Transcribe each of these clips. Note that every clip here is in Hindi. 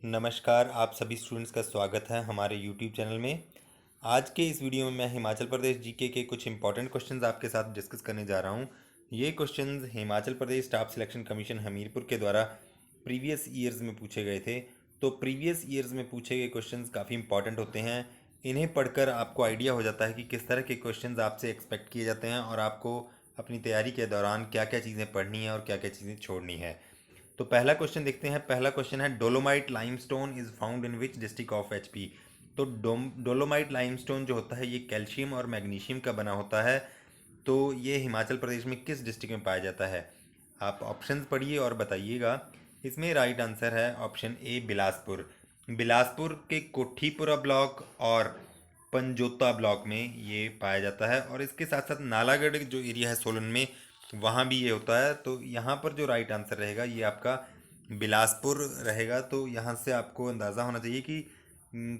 नमस्कार, आप सभी स्टूडेंट्स का स्वागत है हमारे यूट्यूब चैनल में। आज के इस वीडियो में मैं हिमाचल प्रदेश जीके के कुछ इंपॉर्टेंट क्वेश्चंस आपके साथ डिस्कस करने जा रहा हूं। ये questions Himachal Pradesh staff selection commission Hamirpur के द्वारा प्रीवियस ईयर्स में पूछे गए थे। तो प्रीवियस ईयर्स में पूछे गए क्वेश्चंस काफ़ी इंपॉर्टेंट होते हैं। इन्हें पढ़कर आपको आइडिया हो जाता है कि किस तरह के क्वेश्चंस आपसे एक्सपेक्ट किए जाते हैं और आपको अपनी तैयारी के दौरान क्या क्या चीज़ें पढ़नी है और क्या क्या चीज़ें छोड़नी है। तो पहला क्वेश्चन देखते हैं। पहला क्वेश्चन है, dolomite limestone is found in which district of HP. तो डोलोमाइट लाइमस्टोन जो होता है ये कैल्शियम और मैग्नीशियम का बना होता है। तो ये हिमाचल प्रदेश में किस डिस्ट्रिक्ट में पाया जाता है? आप ऑप्शंस पढ़िए और बताइएगा। इसमें राइट आंसर है ऑप्शन ए, बिलासपुर। बिलासपुर के कोठीपुरा ब्लॉक और पंजोता ब्लॉक में ये पाया जाता है। और इसके साथ साथ नालागढ़ जो एरिया है सोलन में, वहाँ भी ये होता है। तो यहाँ पर जो राइट आंसर रहेगा ये आपका बिलासपुर रहेगा। तो यहाँ से आपको अंदाज़ा होना चाहिए कि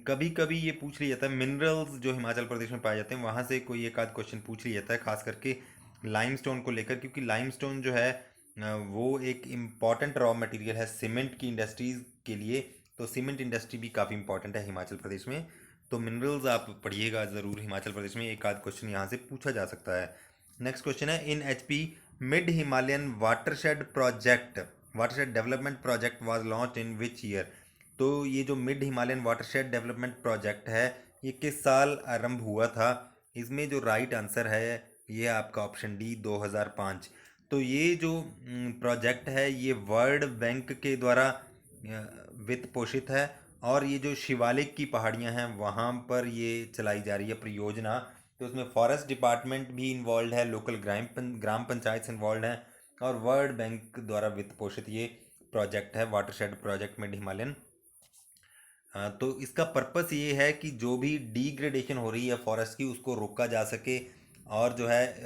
कभी कभी ये पूछ लिया जाता है, मिनरल्स जो हिमाचल प्रदेश में पाए जाते हैं वहाँ से कोई एक आध क्वेश्चन पूछ लिया जाता है, खास करके लाइमस्टोन को लेकर, क्योंकि लाइमस्टोन जो है वो एक इम्पॉर्टेंट रॉ मटेरियल है सीमेंट की इंडस्ट्रीज़ के लिए। तो सीमेंट इंडस्ट्री भी काफ़ी इंपॉर्टेंट है हिमाचल प्रदेश में। तो मिनरल्स आप पढ़िएगा ज़रूर, हिमाचल प्रदेश में एक आध क्वेश्चन यहाँ से पूछा जा सकता है। नेक्स्ट क्वेश्चन है, in HP mid Himalayan watershed development project was launch in which year. तो ये जो mid Himalayan watershed development project है ये किस साल आरंभ हुआ था? इसमें जो राइट आंसर है ये आपका ऑप्शन डी, 2005। तो ये जो प्रोजेक्ट है ये वर्ल्ड बैंक के द्वारा वित्त पोषित है। और ये जो शिवालिक की पहाड़ियाँ हैं वहाँ पर ये चलाई जा रही है परियोजना। तो उसमें फॉरेस्ट डिपार्टमेंट भी इन्वॉल्व है, लोकल ग्राम पंचायत इन्वॉल्व हैं, और वर्ल्ड बैंक द्वारा वित्त पोषित ये प्रोजेक्ट है, वाटरशेड प्रोजेक्ट मिड हिमालयन। तो इसका पर्पस ये है कि जो भी डिग्रेडेशन हो रही है फॉरेस्ट की उसको रोका जा सके और जो है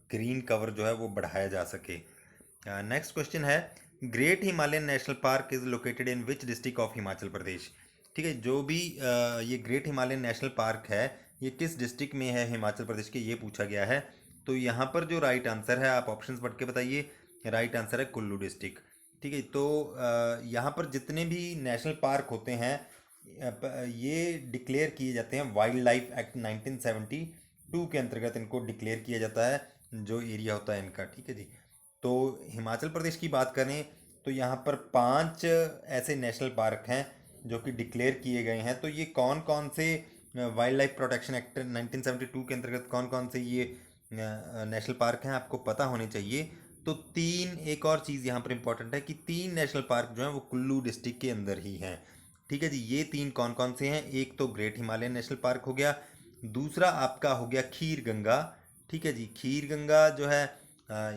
ग्रीन कवर जो है वो बढ़ाया जा सके। नेक्स्ट क्वेश्चन है, great Himalayan national park is located in which district of Himachal Pradesh. ठीक है, जो भी ये ग्रेट हिमालयन नेशनल पार्क है ये किस डिस्ट्रिक्ट में है हिमाचल प्रदेश के, ये पूछा गया है। तो यहाँ पर जो राइट आंसर है, आप ऑप्शंस पढ़ के बताइए। राइट आंसर है कुल्लू डिस्ट्रिक्ट। ठीक है, तो यहाँ पर जितने भी नेशनल पार्क होते हैं ये डिक्लेयर किए जाते हैं वाइल्ड लाइफ एक्ट 1972 के अंतर्गत, इनको डिक्लेयर किया जाता है जो एरिया होता है इनका। ठीक है जी। तो हिमाचल प्रदेश की बात करें तो यहाँ पर 5 ऐसे नेशनल पार्क हैं जो कि डिक्लेयर किए गए हैं। तो ये कौन कौन से वाइल्ड लाइफ प्रोटेक्शन एक्ट 1972 के अंतर्गत कौन कौन से ये नेशनल पार्क हैं आपको पता होने चाहिए। तो एक और चीज़ यहाँ पर इंपॉर्टेंट है कि 3 नेशनल पार्क जो हैं वो कुल्लू डिस्ट्रिक्ट के अंदर ही हैं। ठीक है जी, ये 3 कौन कौन से हैं? एक तो ग्रेट हिमालयन नेशनल पार्क हो गया, दूसरा आपका हो गया खीर गंगा। ठीक है जी, खीर गंगा जो है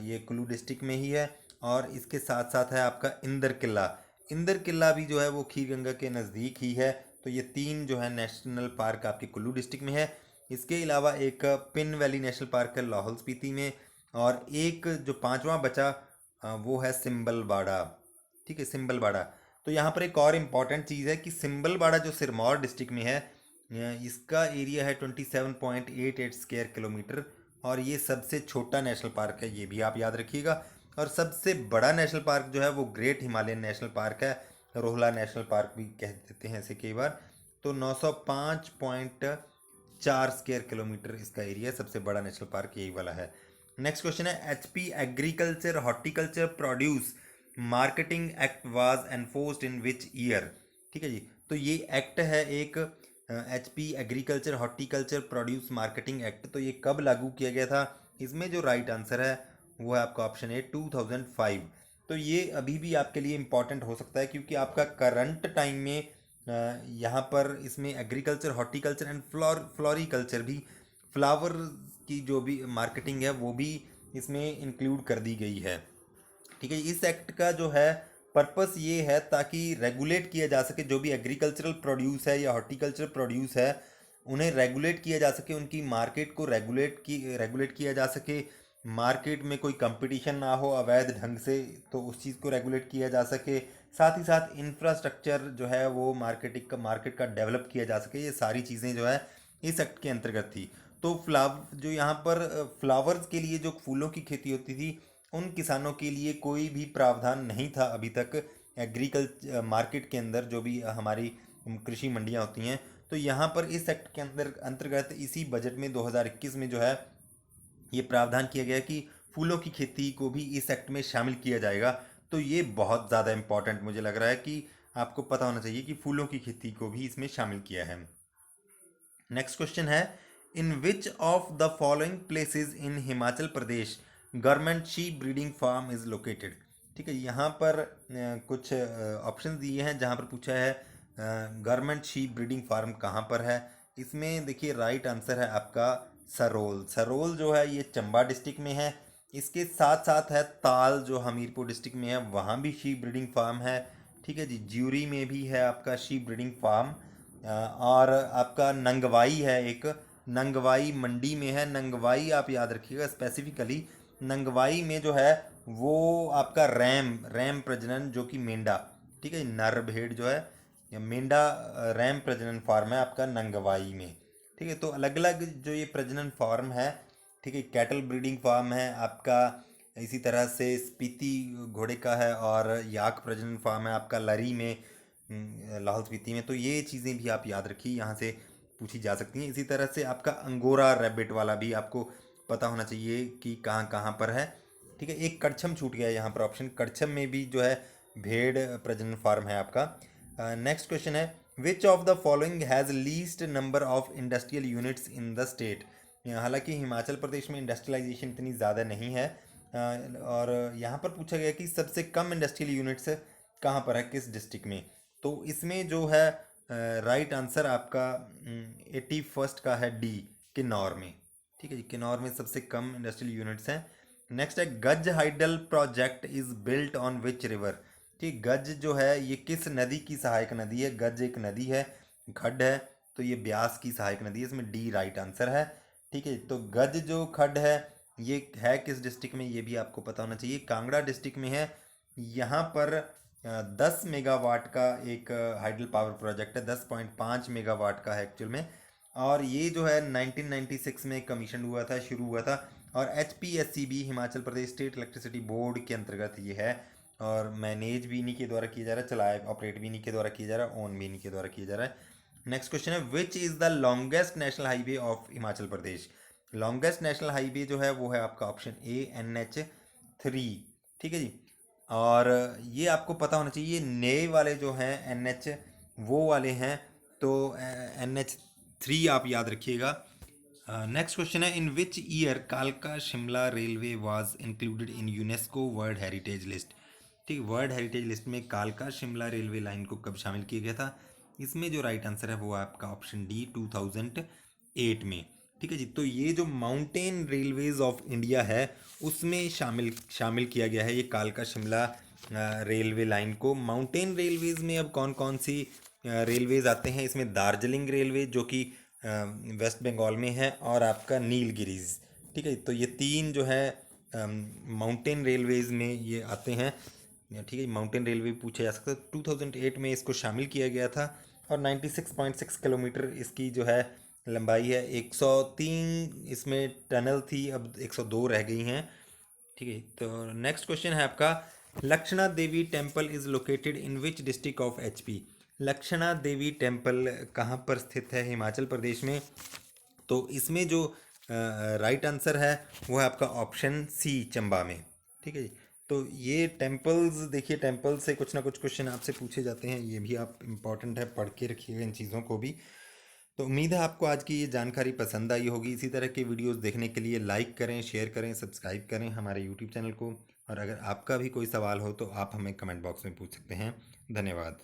ये कुल्लू डिस्ट्रिक्ट में ही है। और इसके साथ साथ है आपका इंदर किला। इंदर किला भी जो है वो खीर गंगा के नज़दीक ही है। तो ये 3 जो है नेशनल पार्क आपके कुल्लू डिस्ट्रिक्ट में है। इसके अलावा एक पिन वैली नेशनल पार्क है लाहौल स्पीति में, और एक जो पांचवा बचा वो है सिंबलबाड़ा। ठीक है, सिंबलबाड़ा। तो यहाँ पर एक और इम्पॉर्टेंट चीज़ है कि सिंबलबाड़ा जो सिरमौर डिस्ट्रिक्ट में है इसका एरिया है 27.88 स्क्वायर किलोमीटर। और ये सबसे छोटा नेशनल पार्क है, ये भी आप याद रखिएगा। और सबसे बड़ा नेशनल पार्क जो है वो ग्रेट हिमालयन नेशनल पार्क है, रोहला नेशनल पार्क भी कह देते हैं इसे कई बार। तो 905.4 स्क्वायर किलोमीटर इसका एरिया, सबसे बड़ा नेशनल पार्क यही वाला है। नेक्स्ट क्वेश्चन है, HP agriculture horticulture produce marketing act was enforced in which year. ठीक है जी, तो ये एक्ट है एक HP agriculture horticulture produce marketing act. तो ये कब लागू किया गया था? इसमें जो राइट आंसर है वो है आपका ऑप्शन ए, 2005। तो ये अभी भी आपके लिए इम्पॉर्टेंट हो सकता है क्योंकि आपका करंट टाइम में यहाँ पर इसमें एग्रीकल्चर हॉर्टिकल्चर एंड फ्लोरिकल्चर भी, फ्लावर की जो भी मार्केटिंग है वो भी इसमें इंक्लूड कर दी गई है। ठीक है, इस एक्ट का जो है पर्पस ये है ताकि रेगुलेट किया जा सके जो भी एग्रीकल्चरल प्रोड्यूस है या हॉर्टिकल्चर प्रोड्यूस है, उन्हें रेगुलेट किया जा सके, उनकी मार्केट को रेगुलेट किया जा सके, मार्केट में कोई कंपटीशन ना हो अवैध ढंग से, तो उस चीज़ को रेगुलेट किया जा सके। साथ ही साथ इंफ्रास्ट्रक्चर जो है वो मार्केट का डेवलप किया जा सके। ये सारी चीज़ें जो है इस एक्ट के अंतर्गत थी। तो जो यहाँ पर फ्लावर्स के लिए जो फूलों की खेती होती थी उन किसानों के लिए कोई भी प्रावधान नहीं था अभी तक एग्रीकल्चर मार्केट के अंदर जो भी हमारी कृषि मंडियां होती हैं, तो यहाँ पर इस एक्ट के अंदर अंतर्गत इसी बजट में 2021 में जो है ये प्रावधान किया गया कि फूलों की खेती को भी इस एक्ट में शामिल किया जाएगा। तो ये बहुत ज़्यादा इम्पॉर्टेंट मुझे लग रहा है कि आपको पता होना चाहिए कि फूलों की खेती को भी इसमें शामिल किया है। नेक्स्ट क्वेश्चन है, in which of the following places in Himachal Pradesh government sheep breeding farm is located. ठीक है, यहाँ पर कुछ ऑप्शन दिए हैं जहाँ पर पूछा है गवर्नमेंट शीप ब्रीडिंग फार्म कहाँ पर है। इसमें देखिए राइट आंसर है आपका सरोल। सरोल जो है ये चंबा डिस्ट्रिक्ट में है। इसके साथ साथ है ताल जो हमीरपुर डिस्ट्रिक्ट में है, वहाँ भी शीप ब्रीडिंग फार्म है। ठीक है जी, ज्यूरी में भी है आपका शीप ब्रीडिंग फार्म। और आपका नंगवाई है, एक नंगवाई मंडी में है। नंगवाई आप याद रखिएगा स्पेसिफिकली, नंगवाई में जो है वो आपका रैम रैम प्रजनन जो कि मेंढा, ठीक है, नर भेड़ जो है या मेंढा रैम प्रजनन फार्म है आपका नंगवाई में। ठीक है, तो अलग अलग जो ये प्रजनन फार्म है, ठीक है, कैटल ब्रीडिंग फार्म है आपका, इसी तरह से स्पीति घोड़े का है, और याक प्रजनन फार्म है आपका लरी में, लाहौल स्पीति में। तो ये चीज़ें भी आप याद रखिए, यहाँ से पूछी जा सकती हैं। इसी तरह से आपका अंगोरा रैबिट वाला भी आपको पता होना चाहिए कि कहाँ कहाँ पर है। ठीक है, एक कड़छम छूट गया है यहाँ पर ऑप्शन, कड़छम में भी जो है भेड़ प्रजनन फार्म है आपका। नेक्स्ट क्वेश्चन है, विच of the following has least number of industrial units in the state. हालांकि हिमाचल प्रदेश में इंडस्ट्रियलाइजेशन इतनी ज़्यादा नहीं है, और यहाँ पर पूछा गया कि सबसे कम इंडस्ट्रियल यूनिट्स कहाँ पर है, किस डिस्ट्रिक्ट में। तो इसमें जो है राइट आंसर आपका 81 का है, डी, किन्नौर में। ठीक है जी, किन्नौर में सबसे कम इंडस्ट्रियल यूनिट्स हैं। नेक्स्ट है, गज hydel project is built on which river. ठीक, गज जो है ये किस नदी की सहायक नदी है। गज एक नदी है, खड्ड है, तो ये ब्यास की सहायक नदी है, इसमें डी राइट आंसर है। ठीक है, तो गज जो खड्ड है ये है किस डिस्ट्रिक्ट में, ये भी आपको पता होना चाहिए, कांगड़ा डिस्ट्रिक्ट में है। यहाँ पर 10 मेगावाट का एक हाइडल पावर प्रोजेक्ट है, 10.5 मेगावाट का है एक्चुअल में, और ये जो है 1996 में कमीशन हुआ था, शुरू हुआ था। और HPSCB Himachal Pradesh state electricity board के अंतर्गत ये है, और मैनेज भी इन्हीं के द्वारा किया जा रहा है, चलाए ऑपरेट भी इन्हीं के द्वारा किया जा रहा है, ओन भी इन्हीं के द्वारा किया जा रहा है। नेक्स्ट क्वेश्चन है, which is the longest national highway of Himachal Pradesh. Longest national highway जो है वो है आपका ऑप्शन ए, NH3। ठीक है जी, और ये आपको पता होना चाहिए, नए वाले जो हैं NH वो वाले हैं, तो NH3 आप याद रखिएगा। नेक्स्ट क्वेश्चन है, इन विच ईयर कालका Shimla railway was included in UNESCO world heritage list. ठीक, वर्ल्ड हेरिटेज लिस्ट में कालका शिमला रेलवे लाइन को कब शामिल किया गया था। इसमें जो राइट आंसर है वो आपका ऑप्शन डी, 2008 में। ठीक है जी, तो ये जो माउंटेन रेलवेज ऑफ इंडिया है उसमें शामिल किया गया है ये कालका शिमला रेलवे लाइन को। माउंटेन रेलवेज में अब कौन कौन सी रेलवेज आते हैं, इसमें दार्जिलिंग रेलवे जो कि वेस्ट बंगाल में है, और आपका नीलगिरीज। ठीक है, तो ये तीन जो है माउंटेन रेलवेज में ये आते हैं। ठीक है, माउंटेन रेलवे पूछा जा सकता है। 2008 में इसको शामिल किया गया था, और 96.6 किलोमीटर इसकी जो है लंबाई है। 103 इसमें टनल थी, अब 102 रह गई हैं। ठीक है, तो नेक्स्ट क्वेश्चन है आपका, Lakshana Devi temple is located in which district of HP। Lakshana Devi temple कहाँ पर स्थित है हिमाचल प्रदेश में। तो इसमें जो राइट आंसर है वो है आपका ऑप्शन सी, चंबा में। ठीक है जी, तो ये टेम्पल्स देखिए, टेम्पल से कुछ ना कुछ क्वेश्चन आपसे पूछे जाते हैं, ये भी आप इम्पॉर्टेंट है, पढ़ के रखिएगा इन चीज़ों को भी। तो उम्मीद है आपको आज की ये जानकारी पसंद आई होगी। इसी तरह के वीडियोस देखने के लिए लाइक करें, शेयर करें, सब्सक्राइब करें हमारे यूट्यूब चैनल को। और अगर आपका भी कोई सवाल हो तो आप हमें कमेंट बॉक्स में पूछ सकते हैं। धन्यवाद।